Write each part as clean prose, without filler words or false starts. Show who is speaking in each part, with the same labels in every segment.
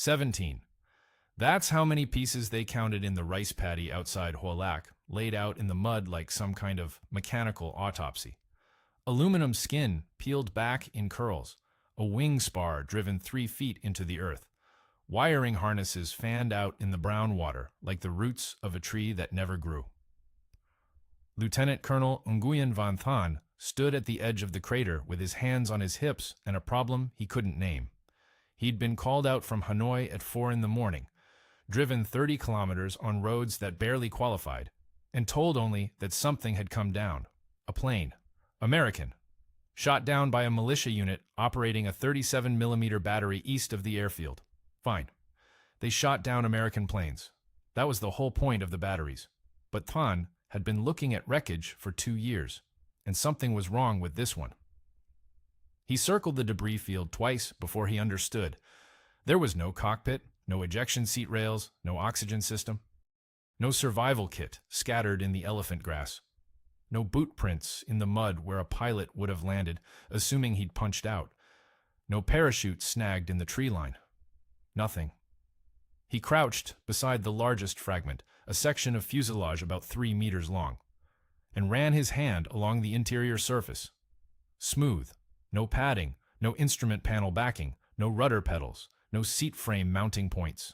Speaker 1: 17. That's how many pieces they counted in the rice paddy outside Hualak, laid out in the mud like some kind of mechanical autopsy. Aluminum skin peeled back in curls, a wing spar driven 3 feet into the earth. Wiring harnesses fanned out in the brown water like the roots of a tree that never grew. Lieutenant Colonel Nguyen Van Than stood at the edge of the crater with his hands on his hips and a problem he couldn't name. He'd been called out from Hanoi at 4 in the morning, driven 30 kilometers on roads that barely qualified, and told only that something had come down. A plane. American. Shot down by a militia unit operating a 37mm battery east of the airfield. Fine. They shot down American planes. That was the whole point of the batteries. But Than had been looking at wreckage for 2 years, and something was wrong with this one. He circled the debris field twice before he understood. There was no cockpit, no ejection seat rails, no oxygen system, no survival kit scattered in the elephant grass, no boot prints in the mud where a pilot would have landed, assuming he'd punched out, no parachute snagged in the tree line. Nothing. He crouched beside the largest fragment, a section of fuselage about 3 meters long, and ran his hand along the interior surface. Smooth, no padding, no instrument panel backing, no rudder pedals, no seat frame mounting points.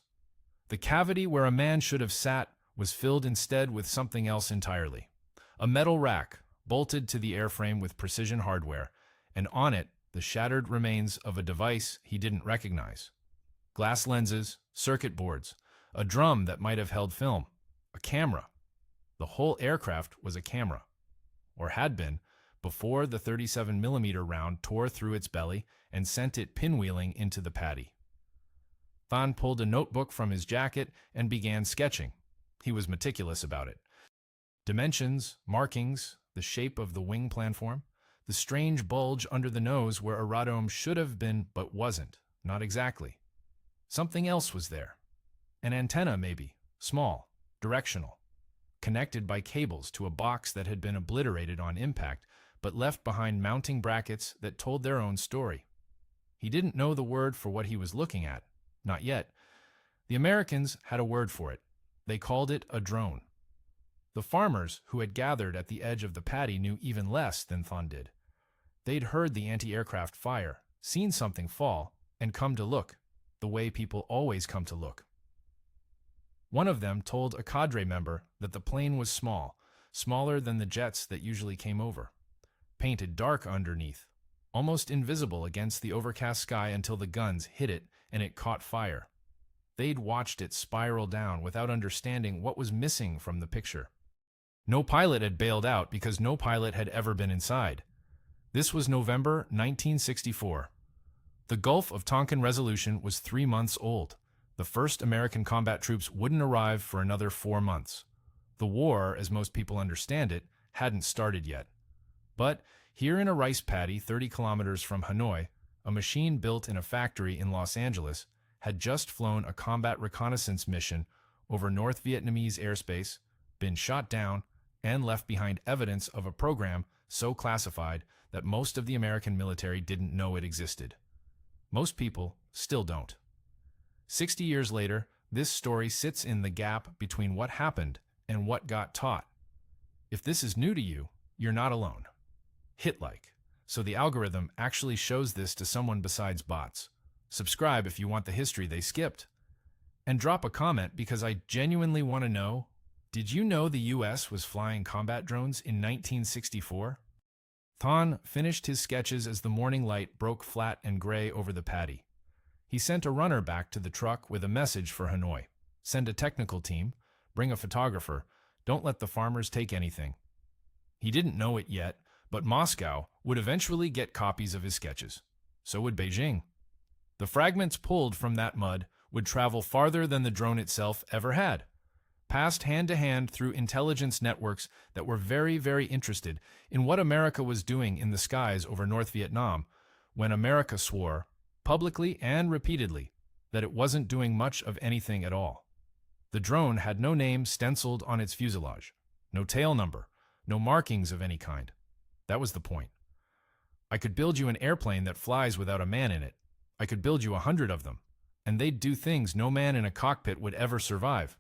Speaker 1: The cavity where a man should have sat was filled instead with something else entirely. A metal rack, bolted to the airframe with precision hardware, and on it the shattered remains of a device he didn't recognize. Glass lenses, circuit boards, a drum that might have held film, a camera. The whole aircraft was a camera, or had been, before the 37mm round tore through its belly and sent it pinwheeling into the paddy. Than pulled a notebook from his jacket and began sketching. He was meticulous about it. Dimensions, markings, the shape of the wing platform, the strange bulge under the nose where a radome should have been but wasn't, not exactly. Something else was there. An antenna, maybe, small, directional, connected by cables to a box that had been obliterated on impact but left behind mounting brackets that told their own story. He didn't know the word for what he was looking at. Not yet. The Americans had a word for it. They called it a drone. The farmers who had gathered at the edge of the paddy knew even less than Than did. They'd heard the anti-aircraft fire, seen something fall, and come to look, the way people always come to look. One of them told a cadre member that the plane was small, smaller than the jets that usually came over, painted dark underneath, almost invisible against the overcast sky until the guns hit it and it caught fire. They'd watched it spiral down without understanding what was missing from the picture. No pilot had bailed out because no pilot had ever been inside. This was November 1964. The Gulf of Tonkin Resolution was 3 months old. The first American combat troops wouldn't arrive for another 4 months. The war, as most people understand it, hadn't started yet. But here in a rice paddy 30 kilometers from Hanoi, a machine built in a factory in Los Angeles had just flown a combat reconnaissance mission over North Vietnamese airspace, been shot down, and left behind evidence of a program so classified that most of the American military didn't know it existed. Most people still don't. 60 years later, this story sits in the gap between what happened and what got taught. If this is new to you, you're not alone. Hit like, so the algorithm actually shows this to someone besides bots. Subscribe if you want the history they skipped. And drop a comment because I genuinely want to know, did you know the US was flying combat drones in 1964? Than finished his sketches as the morning light broke flat and gray over the paddy. He sent a runner back to the truck with a message for Hanoi. Send a technical team, bring a photographer, don't let the farmers take anything. He didn't know it yet, but Moscow would eventually get copies of his sketches. So would Beijing. The fragments pulled from that mud would travel farther than the drone itself ever had, passed hand to hand through intelligence networks that were very, very interested in what America was doing in the skies over North Vietnam when America swore, publicly and repeatedly, that it wasn't doing much of anything at all. The drone had no name stenciled on its fuselage, no tail number, no markings of any kind. That was the point. I could build you an airplane that flies without a man in it. I could build you 100 of them. and they'd do things no man in a cockpit would ever survive.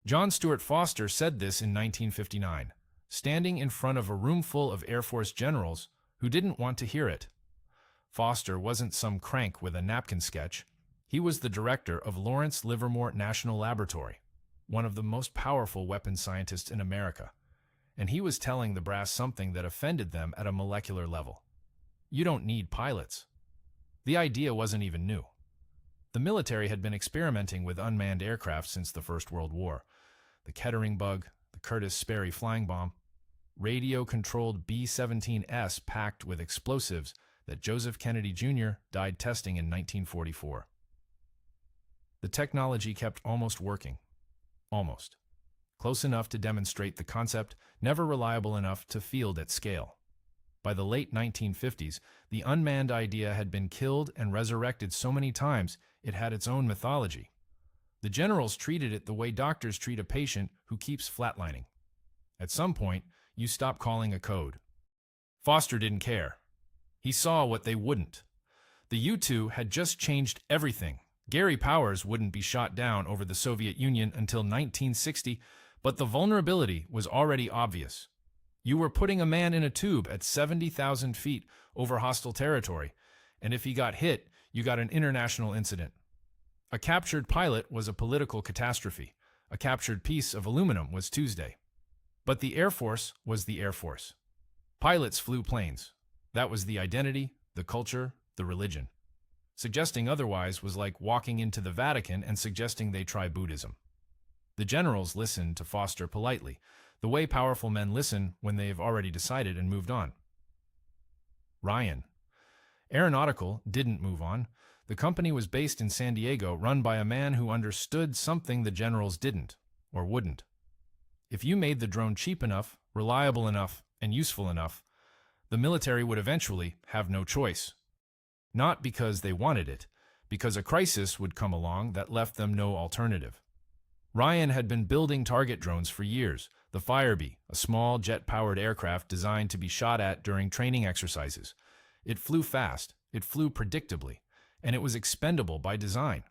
Speaker 1: John Stuart Foster said this in 1959, standing in front of a room full of Air Force generals who didn't want to hear it. Foster wasn't some crank with a napkin sketch. He was the director of Lawrence Livermore National Laboratory, one of the most powerful weapons scientists in America, and he was telling the brass something that offended them at a molecular level. You don't need pilots. The idea wasn't even new. The military had been experimenting with unmanned aircraft since the First World War. The Kettering bug, the Curtiss Sperry flying bomb, radio-controlled B-17S packed with explosives that Joseph Kennedy Jr. died testing in 1944. The technology kept almost working. Almost. Close enough to demonstrate the concept, never reliable enough to field at scale. By the late 1950s, the unmanned idea had been killed and resurrected so many times it had its own mythology. The generals treated it the way doctors treat a patient who keeps flatlining. At some point, you stop calling a code. Foster didn't care. He saw what they wouldn't. The U-2 had just changed everything. Gary Powers wouldn't be shot down over the Soviet Union until 1960, but the vulnerability was already obvious. You were putting a man in a tube at 70,000 feet over hostile territory, and if he got hit, you got an international incident. A captured pilot was a political catastrophe. A captured piece of aluminum was Tuesday. But the Air Force was the Air Force. Pilots flew planes. That was the identity, the culture, the religion. Suggesting otherwise was like walking into the Vatican and suggesting they try Buddhism. The generals listened to Foster politely, the way powerful men listen when they have already decided and moved on. Ryan. Aeronautical didn't move on. The company was based in San Diego, run by a man who understood something the generals didn't, or wouldn't. If you made the drone cheap enough, reliable enough, and useful enough, the military would eventually have no choice. Not because they wanted it, because a crisis would come along that left them no alternative. Ryan had been building target drones for years, the Firebee, a small jet-powered aircraft designed to be shot at during training exercises. It flew fast, it flew predictably, and it was expendable by design.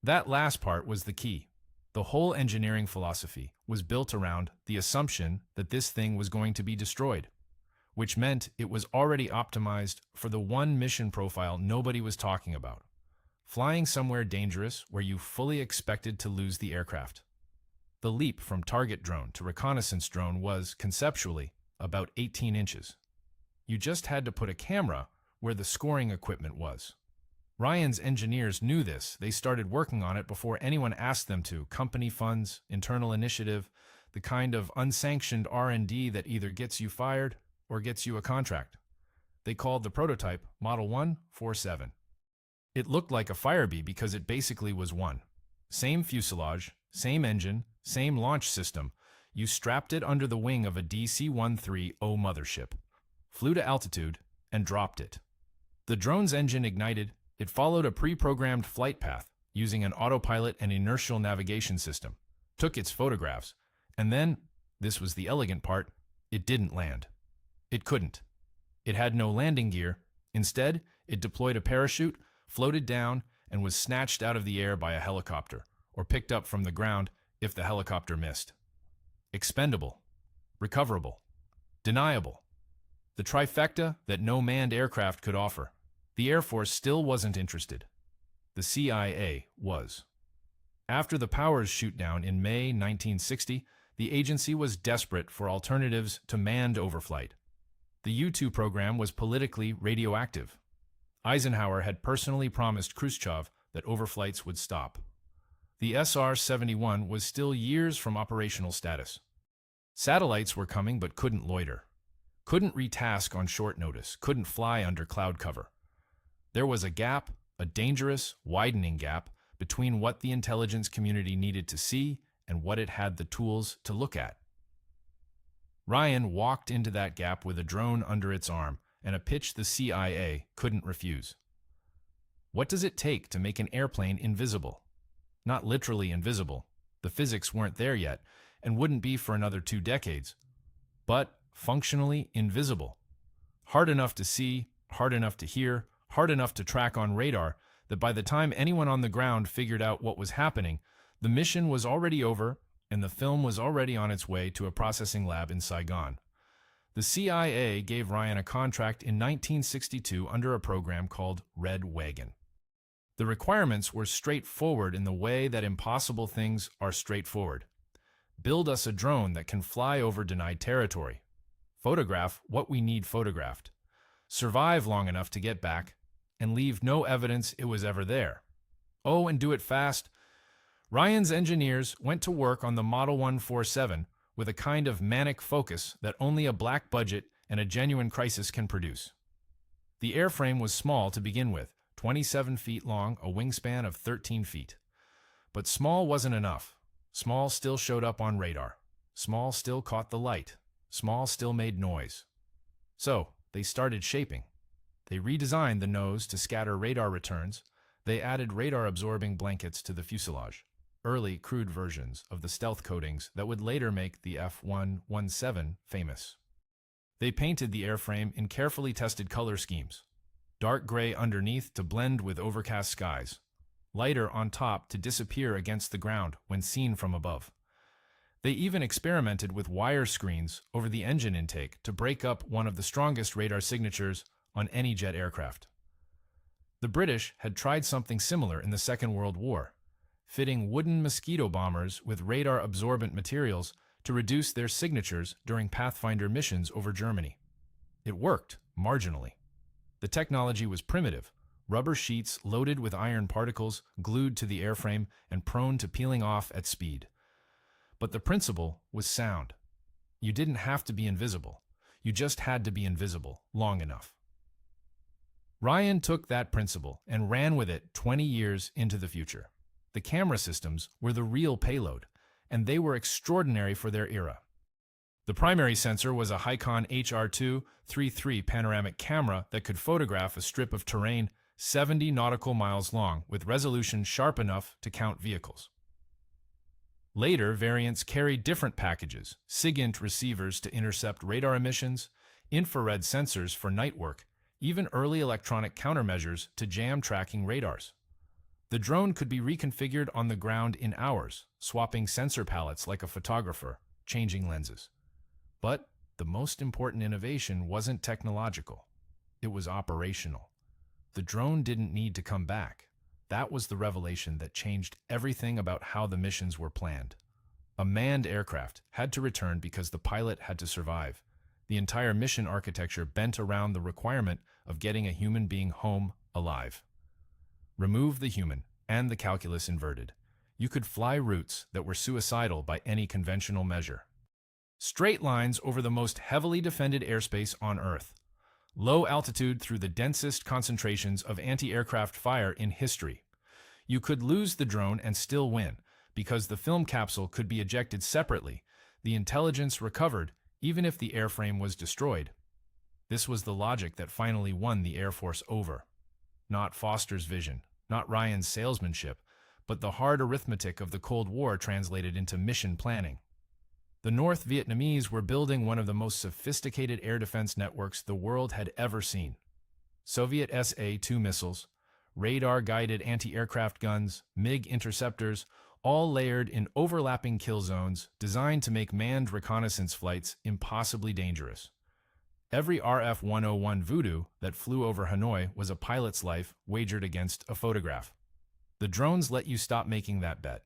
Speaker 1: That last part was the key. The whole engineering philosophy was built around the assumption that this thing was going to be destroyed, which meant it was already optimized for the one mission profile nobody was talking about: flying somewhere dangerous where you fully expected to lose the aircraft. The leap from target drone to reconnaissance drone was, conceptually, about 18 inches. You just had to put a camera where the scoring equipment was. Ryan's engineers knew this. They started working on it before anyone asked them to. Company funds, internal initiative, the kind of unsanctioned R&D that either gets you fired or gets you a contract. They called the prototype Model 147. It looked like a Firebee because it basically was one. Same fuselage, same engine, same launch system. You strapped it under the wing of a DC-130 mothership, flew to altitude, and dropped it. The drone's engine ignited. It followed a pre-programmed flight path using an autopilot and inertial navigation system, took its photographs, and then, this was the elegant part, it didn't land. It couldn't. It had no landing gear. Instead, it deployed a parachute, floated down, and was snatched out of the air by a helicopter, or picked up from the ground if the helicopter missed. Expendable, recoverable, deniable. The trifecta that no manned aircraft could offer. The Air Force still wasn't interested. The CIA was. After the Powers shoot-down in May 1960, the agency was desperate for alternatives to manned overflight. The U-2 program was politically radioactive. Eisenhower had personally promised Khrushchev that overflights would stop. The SR-71 was still years from operational status. Satellites were coming but couldn't loiter. Couldn't retask on short notice, couldn't fly under cloud cover. There was a gap, a dangerous, widening gap, between what the intelligence community needed to see and what it had the tools to look at. Ryan walked into that gap with a drone under its arm and a pitch the CIA couldn't refuse. What does it take to make an airplane invisible? Not literally invisible. The physics weren't there yet and wouldn't be for another 2 decades. But functionally invisible. Hard enough to see, hard enough to hear, hard enough to track on radar that by the time anyone on the ground figured out what was happening, the mission was already over and the film was already on its way to a processing lab in Saigon. The CIA gave Ryan a contract in 1962 under a program called Red Wagon. The requirements were straightforward in the way that impossible things are straightforward. Build us a drone that can fly over denied territory. Photograph what we need photographed. Survive long enough to get back, and leave no evidence it was ever there. Oh, and do it fast. Ryan's engineers went to work on the Model 147 with a kind of manic focus that only a black budget and a genuine crisis can produce. The airframe was small to begin with, 27 feet long, a wingspan of 13 feet. But small wasn't enough. Small still showed up on radar. Small still caught the light. Small still made noise. So, they started shaping. They redesigned the nose to scatter radar returns. They added radar-absorbing blankets to the fuselage, early crude versions of the stealth coatings that would later make the F-117 famous. They painted the airframe in carefully tested color schemes. Dark gray underneath to blend with overcast skies. Lighter on top to disappear against the ground when seen from above. They even experimented with wire screens over the engine intake to break up one of the strongest radar signatures on any jet aircraft. The British had tried something similar in the Second World War, fitting wooden mosquito bombers with radar-absorbent materials to reduce their signatures during Pathfinder missions over Germany. It worked, marginally. The technology was primitive, rubber sheets loaded with iron particles glued to the airframe and prone to peeling off at speed. But the principle was sound. You didn't have to be invisible. You just had to be invisible long enough. Ryan took that principle and ran with it 20 years into the future. The camera systems were the real payload, and they were extraordinary for their era. The primary sensor was a Hikon HR-233 panoramic camera that could photograph a strip of terrain 70 nautical miles long with resolution sharp enough to count vehicles. Later, variants carried different packages, SIGINT receivers to intercept radar emissions, infrared sensors for night work, even early electronic countermeasures to jam tracking radars. The drone could be reconfigured on the ground in hours, swapping sensor palettes like a photographer, changing lenses. But the most important innovation wasn't technological. It was operational. The drone didn't need to come back. That was the revelation that changed everything about how the missions were planned. A manned aircraft had to return because the pilot had to survive. The entire mission architecture bent around the requirement of getting a human being home alive. Remove the human, and the calculus inverted. You could fly routes that were suicidal by any conventional measure. Straight lines over the most heavily defended airspace on Earth. Low altitude through the densest concentrations of anti-aircraft fire in history. You could lose the drone and still win, because the film capsule could be ejected separately. The intelligence recovered, even if the airframe was destroyed. This was the logic that finally won the Air Force over. Not Foster's vision, not Ryan's salesmanship, but the hard arithmetic of the Cold War translated into mission planning. The North Vietnamese were building one of the most sophisticated air defense networks the world had ever seen. Soviet SA-2 missiles, radar-guided anti-aircraft guns, MiG interceptors, all layered in overlapping kill zones designed to make manned reconnaissance flights impossibly dangerous. Every RF-101 Voodoo that flew over Hanoi was a pilot's life wagered against a photograph. The drones let you stop making that bet.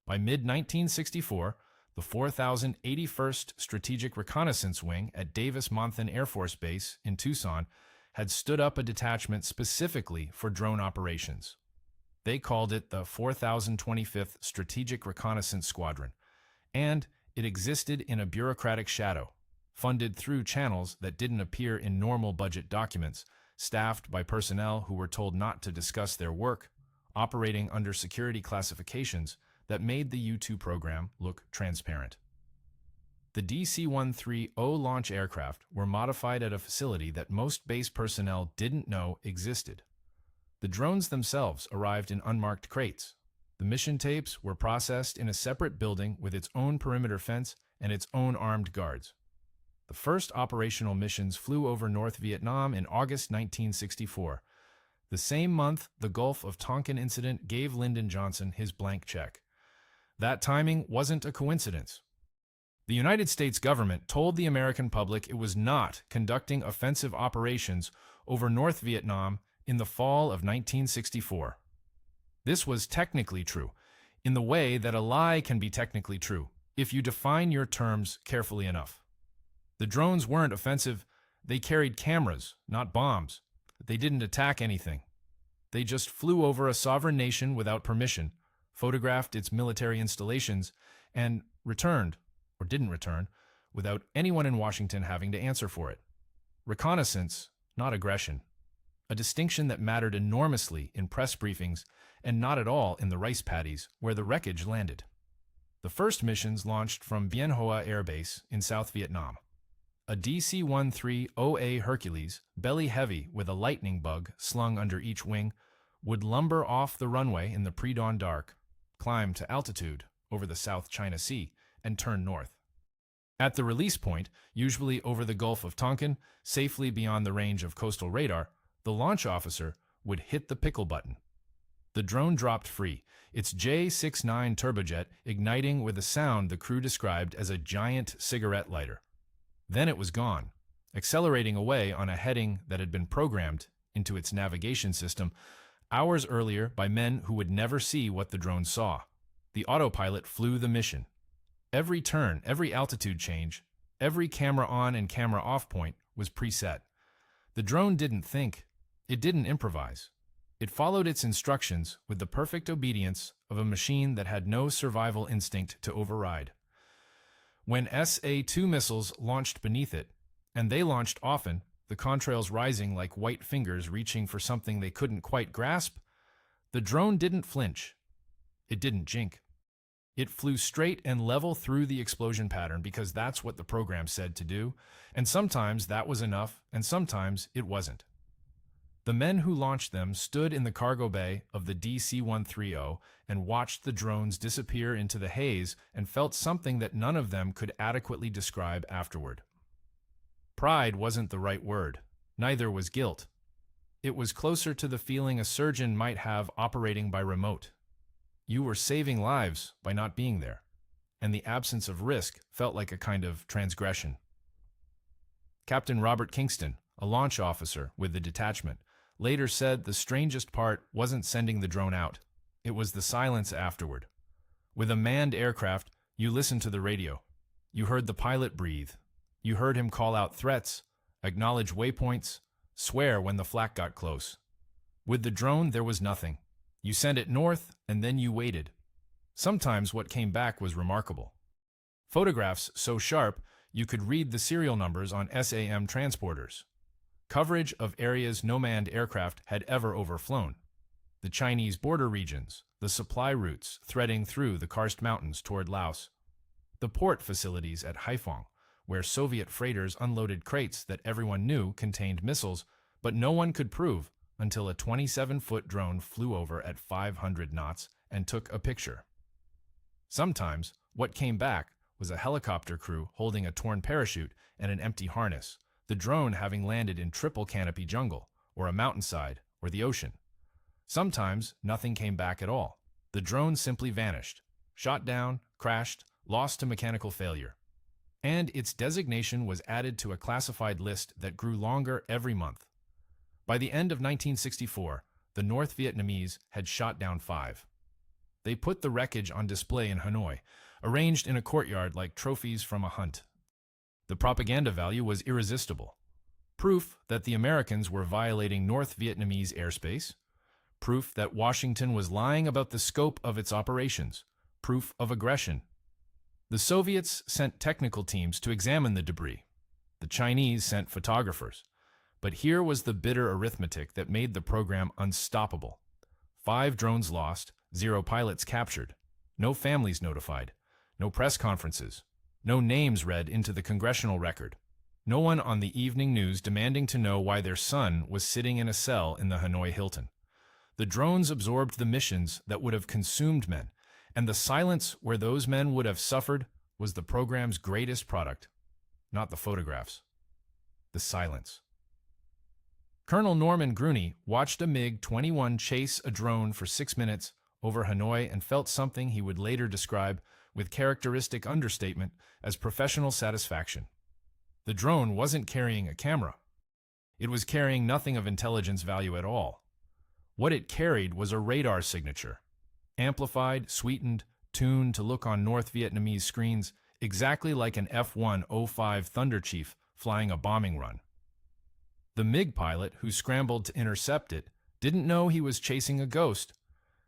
Speaker 1: By mid-1964, the 4081st Strategic Reconnaissance Wing at Davis-Monthan Air Force Base in Tucson had stood up a detachment specifically for drone operations. They called it the 4025th Strategic Reconnaissance Squadron, and it existed in a bureaucratic shadow, funded through channels that didn't appear in normal budget documents, staffed by personnel who were told not to discuss their work, operating under security classifications that made the U-2 program look transparent. The DC-130 launch aircraft were modified at a facility that most base personnel didn't know existed. The drones themselves arrived in unmarked crates. The mission tapes were processed in a separate building with its own perimeter fence and its own armed guards. The first operational missions flew over North Vietnam in August 1964. The same month, the Gulf of Tonkin incident gave Lyndon Johnson his blank check. That timing wasn't a coincidence. The United States government told the American public it was not conducting offensive operations over North Vietnam in the fall of 1964. This was technically true, in the way that a lie can be technically true, if you define your terms carefully enough. The drones weren't offensive, they carried cameras, not bombs. They didn't attack anything. They just flew over a sovereign nation without permission, photographed its military installations, and returned, or didn't return, without anyone in Washington having to answer for it. Reconnaissance, not aggression. A distinction that mattered enormously in press briefings and not at all in the rice paddies where the wreckage landed. The first missions launched from Bien Hoa Air Base in South Vietnam. A DC-13OA Hercules, belly-heavy with a lightning bug slung under each wing, would lumber off the runway in the pre-dawn dark, climb to altitude over the South China Sea, and turn north. At the release point, usually over the Gulf of Tonkin, safely beyond the range of coastal radar, the launch officer would hit the pickle button. The drone dropped free, its J-69 turbojet igniting with a sound the crew described as a giant cigarette lighter. Then it was gone, accelerating away on a heading that had been programmed into its navigation system hours earlier by men who would never see what the drone saw. The autopilot flew the mission. Every turn, every altitude change, every camera on and camera off point was preset. The drone didn't think. It didn't improvise. It followed its instructions with the perfect obedience of a machine that had no survival instinct to override. When SA-2 missiles launched beneath it, and they launched often, the contrails rising like white fingers reaching for something they couldn't quite grasp, the drone didn't flinch. It didn't jink. It flew straight and level through the explosion pattern because that's what the program said to do, and sometimes that was enough, and sometimes it wasn't. The men who launched them stood in the cargo bay of the DC-130 and watched the drones disappear into the haze and felt something that none of them could adequately describe afterward. Pride wasn't the right word. Neither was guilt. It was closer to the feeling a surgeon might have operating by remote. You were saving lives by not being there, and the absence of risk felt like a kind of transgression. Captain Robert Kingston, a launch officer with the detachment, later said the strangest part wasn't sending the drone out. It was the silence afterward. With a manned aircraft, you listened to the radio. You heard the pilot breathe. You heard him call out threats, acknowledge waypoints, swear when the flak got close. With the drone, there was nothing. You sent it north, and then you waited. Sometimes what came back was remarkable. Photographs so sharp, you could read the serial numbers on SAM transporters. Coverage of areas no manned aircraft had ever overflown. The Chinese border regions, the supply routes threading through the karst mountains toward Laos. The port facilities at Haiphong, where Soviet freighters unloaded crates that everyone knew contained missiles, but no one could prove until a 27-foot drone flew over at 500 knots and took a picture. Sometimes, what came back was a helicopter crew holding a torn parachute and an empty harness, the drone having landed in triple canopy jungle, or a mountainside, or the ocean. Sometimes, nothing came back at all. The drone simply vanished, shot down, crashed, lost to mechanical failure. And its designation was added to a classified list that grew longer every month. By the end of 1964, the North Vietnamese had shot down 5. They put the wreckage on display in Hanoi, arranged in a courtyard like trophies from a hunt. The propaganda value was irresistible. Proof that the Americans were violating North Vietnamese airspace. Proof that Washington was lying about the scope of its operations. Proof of aggression. The Soviets sent technical teams to examine the debris. The Chinese sent photographers. But here was the bitter arithmetic that made the program unstoppable. 5 drones lost, 0 pilots captured, no families notified, no press conferences, no names read into the congressional record, no one on the evening news demanding to know why their son was sitting in a cell in the Hanoi Hilton. The drones absorbed the missions that would have consumed men, and the silence where those men would have suffered was the program's greatest product. Not the photographs. The silence. Colonel Norman Grooney watched a MiG-21 chase a drone for 6 minutes over Hanoi and felt something he would later describe with characteristic understatement as professional satisfaction. The drone wasn't carrying a camera. It was carrying nothing of intelligence value at all. What it carried was a radar signature, amplified, sweetened, tuned to look on North Vietnamese screens exactly like an F-105 Thunder Chief flying a bombing run. The MiG pilot who scrambled to intercept it didn't know he was chasing a ghost.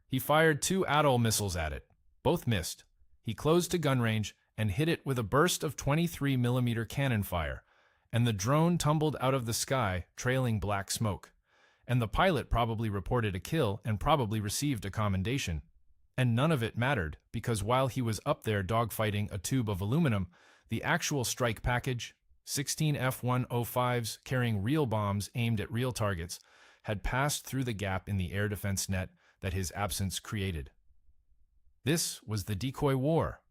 Speaker 1: He fired 2 Atoll missiles at it. Both missed. He closed to gun range and hit it with a burst of 23mm cannon fire, and the drone tumbled out of the sky, trailing black smoke. And the pilot probably reported a kill and probably received a commendation. And none of it mattered, because while he was up there dogfighting a tube of aluminum, the actual strike package, 16 F-105s carrying real bombs aimed at real targets, had passed through the gap in the air defense net that his absence created. This was the decoy war,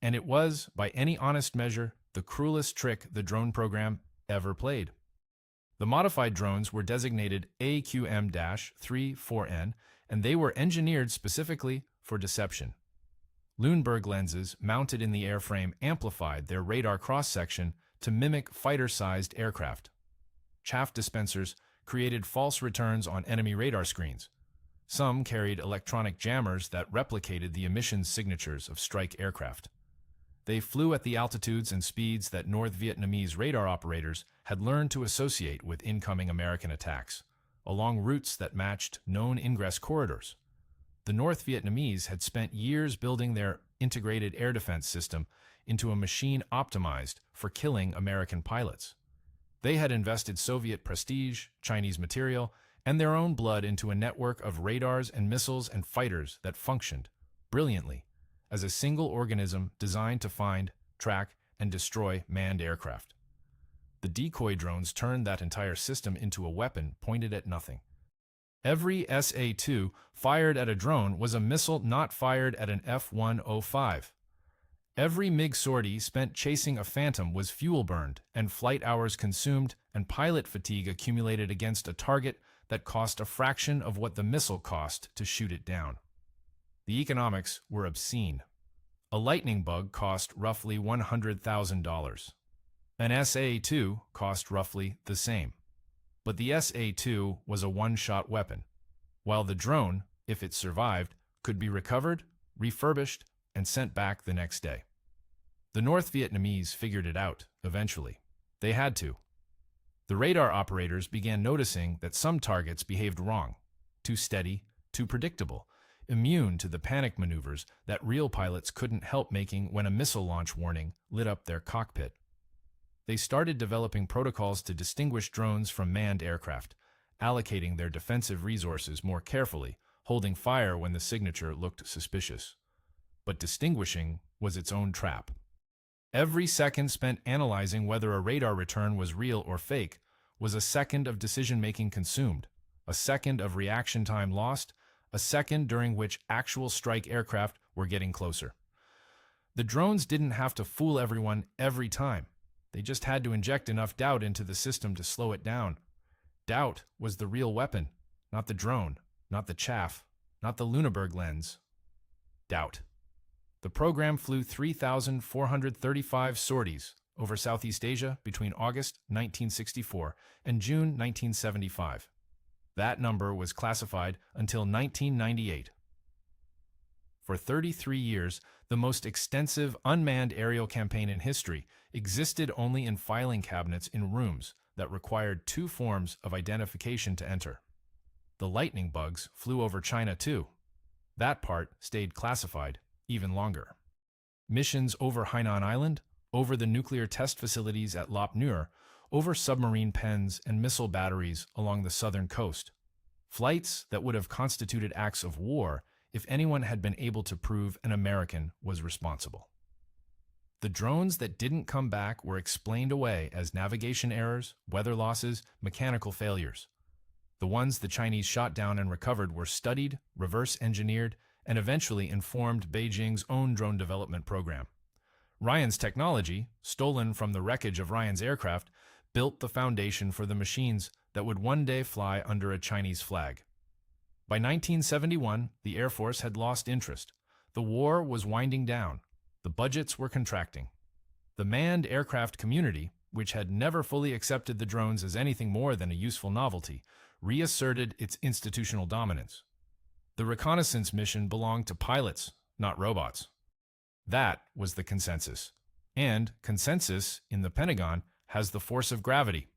Speaker 1: and it was, by any honest measure, the cruelest trick the drone program ever played. The modified drones were designated AQM-34N, and they were engineered specifically for deception. Lundberg lenses mounted in the airframe amplified their radar cross-section to mimic fighter-sized aircraft. Chaff dispensers created false returns on enemy radar screens. Some carried electronic jammers that replicated the emissions signatures of strike aircraft. They flew at the altitudes and speeds that North Vietnamese radar operators had learned to associate with incoming American attacks, along routes that matched known ingress corridors. The North Vietnamese had spent years building their integrated air defense system into a machine optimized for killing American pilots. They had invested Soviet prestige, Chinese material, and their own blood into a network of radars and missiles and fighters that functioned brilliantly as a single organism designed to find, track, and destroy manned aircraft. The decoy drones turned that entire system into a weapon pointed at nothing. Every SA-2 fired at a drone was a missile not fired at an F-105. Every MiG sortie spent chasing a phantom was fuel burned and flight hours consumed and pilot fatigue accumulated against a target that cost a fraction of what the missile cost to shoot it down. The economics were obscene. A lightning bug cost roughly $100,000. An SA-2 cost roughly the same. But the SA-2 was a one-shot weapon, while the drone, if it survived, could be recovered, refurbished, and sent back the next day. The North Vietnamese figured it out, eventually. They had to. The radar operators began noticing that some targets behaved wrong, too steady, too predictable, immune to the panic maneuvers that real pilots couldn't help making when a missile launch warning lit up their cockpit. They started developing protocols to distinguish drones from manned aircraft, allocating their defensive resources more carefully, holding fire when the signature looked suspicious. But distinguishing was its own trap. Every second spent analyzing whether a radar return was real or fake was a second of decision-making consumed, a second of reaction time lost, a second during which actual strike aircraft were getting closer. The drones didn't have to fool everyone every time. They just had to inject enough doubt into the system to slow it down. Doubt was the real weapon, not the drone, not the chaff, not the Lundberg lens. Doubt. The program flew 3,435 sorties over Southeast Asia between August 1964 and June 1975. That number was classified until 1998. For 33 years, the most extensive unmanned aerial campaign in history existed only in filing cabinets in rooms that required 2 forms of identification to enter. The lightning bugs flew over China too. That part stayed classified even longer. Missions over Hainan Island, over the nuclear test facilities at Lop Nur, over submarine pens and missile batteries along the southern coast. Flights that would have constituted acts of war if anyone had been able to prove an American was responsible. The drones that didn't come back were explained away as navigation errors, weather losses, mechanical failures. The ones the Chinese shot down and recovered were studied, reverse-engineered, and eventually informed Beijing's own drone development program. Ryan's technology, stolen from the wreckage of Ryan's aircraft, built the foundation for the machines that would one day fly under a Chinese flag. By 1971, the Air Force had lost interest. The war was winding down. The budgets were contracting. The manned aircraft community, which had never fully accepted the drones as anything more than a useful novelty, reasserted its institutional dominance. The reconnaissance mission belonged to pilots, not robots. That was the consensus. And consensus in the Pentagon has the force of gravity.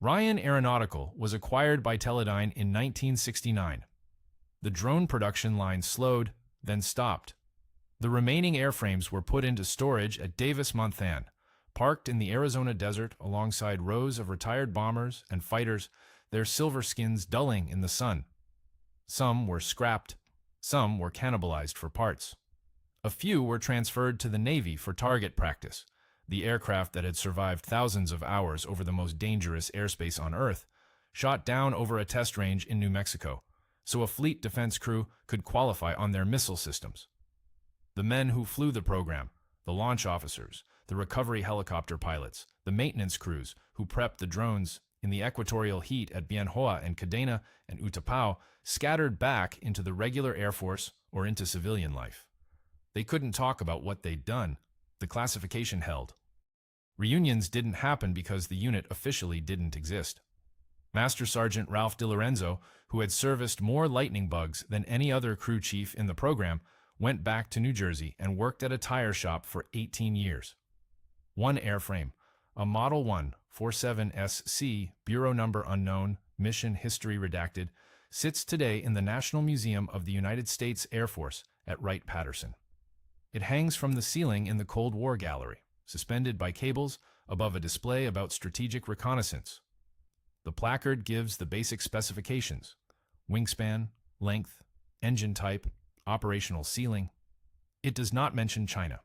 Speaker 1: Ryan Aeronautical was acquired by Teledyne in 1969. The drone production line slowed, then stopped. The remaining airframes were put into storage at Davis-Monthan, parked in the Arizona desert alongside rows of retired bombers and fighters, their silver skins dulling in the sun. Some were scrapped, some were cannibalized for parts. A few were transferred to the Navy for target practice, the aircraft that had survived thousands of hours over the most dangerous airspace on Earth, shot down over a test range in New Mexico, so a fleet defense crew could qualify on their missile systems. The men who flew the program, the launch officers, the recovery helicopter pilots, the maintenance crews who prepped the drones in the equatorial heat at Bien Hoa and Cadena and Utapao, scattered back into the regular Air Force or into civilian life. They couldn't talk about what they'd done. The classification held. Reunions didn't happen because the unit officially didn't exist. Master Sergeant Ralph DiLorenzo, who had serviced more lightning bugs than any other crew chief in the program, went back to New Jersey and worked at a tire shop for 18 years. One airframe, a Model 1 47SC, bureau number unknown, mission history redacted, sits today in the National Museum of the United States Air Force at Wright-Patterson. It hangs from the ceiling in the Cold War Gallery, suspended by cables above a display about strategic reconnaissance. The placard gives the basic specifications: wingspan, length, engine type, operational ceiling. It does not mention China.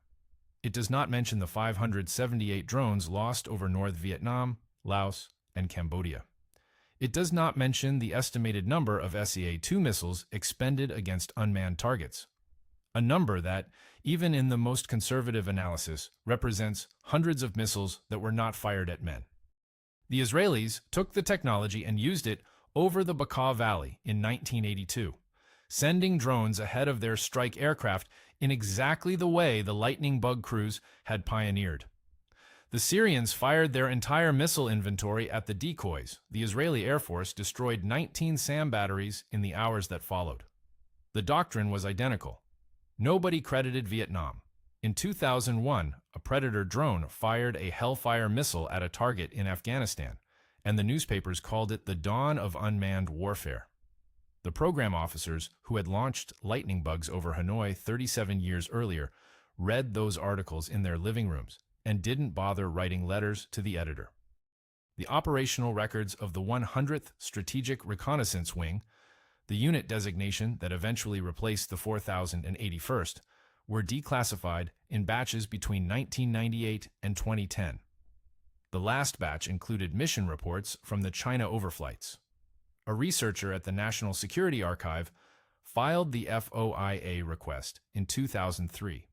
Speaker 1: It does not mention the 578 drones lost over North Vietnam, Laos, and Cambodia. It does not mention the estimated number of SEA-2 missiles expended against unmanned targets, a number that, even in the most conservative analysis, represents hundreds of missiles that were not fired at men. The Israelis took the technology and used it over the Bekaa Valley in 1982, sending drones ahead of their strike aircraft in exactly the way the lightning bug crews had pioneered. The Syrians fired their entire missile inventory at the decoys. The Israeli Air Force destroyed 19 SAM batteries in the hours that followed. The doctrine was identical. Nobody credited Vietnam. In 2001, a Predator drone fired a Hellfire missile at a target in Afghanistan, and the newspapers called it the dawn of unmanned warfare. The program officers who had launched lightning bugs over Hanoi 37 years earlier read those articles in their living rooms and didn't bother writing letters to the editor. The operational records of the 100th Strategic Reconnaissance Wing, the unit designation that eventually replaced the 4081st, were declassified in batches between 1998 and 2010. The last batch included mission reports from the China overflights. A researcher at the National Security Archive filed the FOIA request in 2003.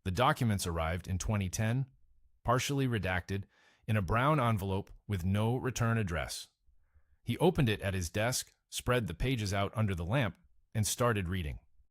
Speaker 1: The documents arrived in 2010, partially redacted, in a brown envelope with no return address. He opened it at his desk, spread the pages out under the lamp, and started reading.